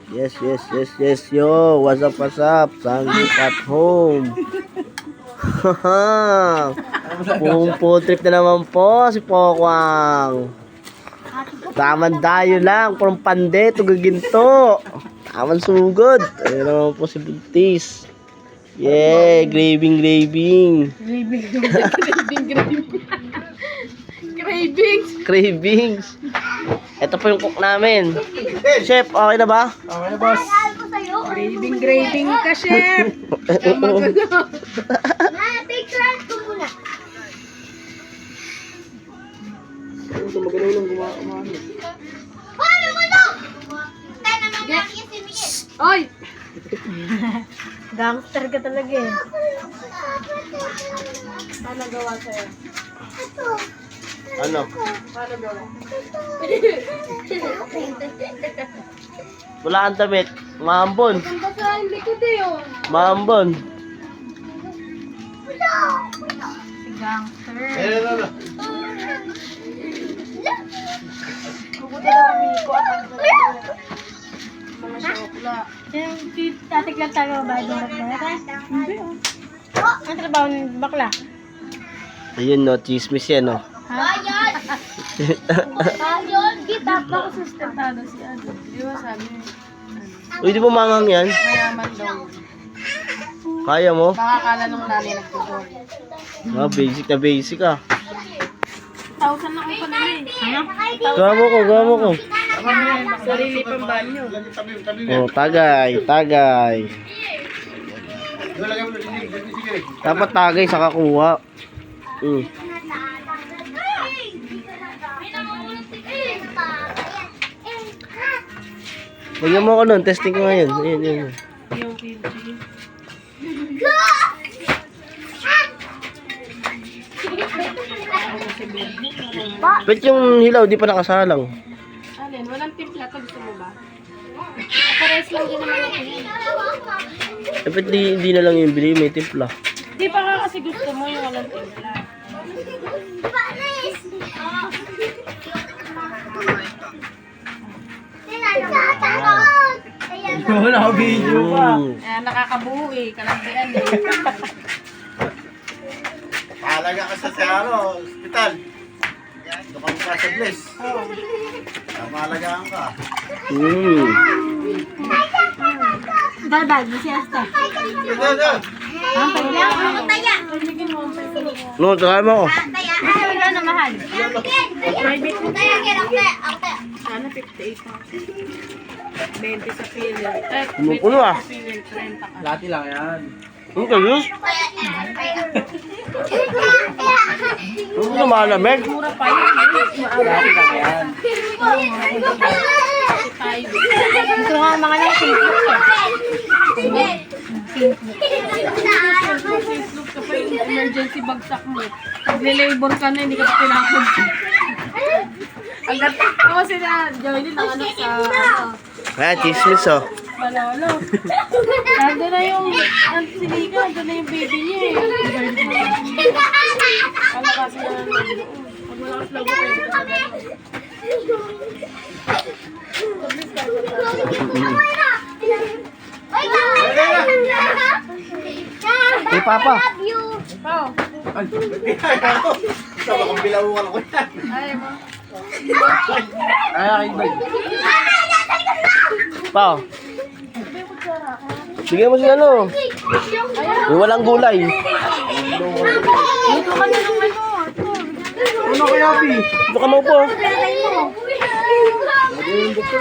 Yes, yes, yes, yes, yo. What's up, what's up? Sanggip at home. Pumpo trip na naman po si Pokwang. Taman dayo lang. Purong pande, tugaginto. Taman sugod. Ayun naman po si Buntis. Yeah, graving. Cravings. Ito po yung cook namin. Chef, okay na ba? Okay na, boss. Graving ka, chef. Magano. Picture ko muna. Magalaw lang gumawa. Paano mo to? Tayo naman natin si Miguel. Oy! Gangster ka talaga eh. Paano gawa sa'yo? Ano? Paano gawa? Wala kang damit. Maambon. Punta sa likod eh oh. Maambon. Si gangster. Pupunta daw kami ko at mga syokla. Tatiklan tayo ba doon na? Hindi oh. Ang trabaho ng bakla? Ayun no, chismis yan no. Bayan! Bayan! Kita Baka sustentado si Ado. Di ba sabi? Uy, di ba mangang yan? Mayaman daw. Kaya mo? Baka kala nung nanay nagtutol. Ah, basic ah. 1,000 na kung panali. Ano? Gawa mo ko. Sarili pang banyo. Oh, tagay. Dapat tagay sa kakuha. Lagyan mo ako nun, testing ko ngayon. Ayun. Yung PG. Ba't yung hilaw di pa nakasalang? Alin, walang timpla to. Gusto mo ba? Pares lang din naman ito yun. Eh, ba't di na lang yung bili, may timpla. Di pa nga kasi gusto mo yung walang timpla. Wala video pa. Eh, nakakabuo eh. Kalandian eh. Paalaga ka sa hospital. Doon ka mukha sa bliss. Oo. Maalagaan ka. Dalbag, si Asta. Ito. Ang paglang. Taya! No, try mo ako. Taya! Ay, wala na mahal. Private mo. Taya, ako taya. Sana 58,000. 20 sa pilin. Kumukulo ah. 30 ka. Lati lang yan. Ano kayo? Ano na malamig? Mura pa yun. Lati lang yan. Gusto nga mga nang Facebook ka. Facebook ka pa yung emergency bagsak mo. Pag-labor ka na, hindi ka pa pinakod. Agad ako sila, Joylyn, ang anak sa Kaya chismis oh. Manolo. Nando na yung silika, nando na yung baby niya eh. Kala kasi na nandoon. Pag malakas lang ako, Hey, Papa. Pao, Sama kong bilawan ako yan. ayaw mo. Ay, ba? Pao. Bigyan mo siya ano. Yung walang gulay. Dito ka na ng ano. Ano kaya, Pi? Dito ka maupo. Ito.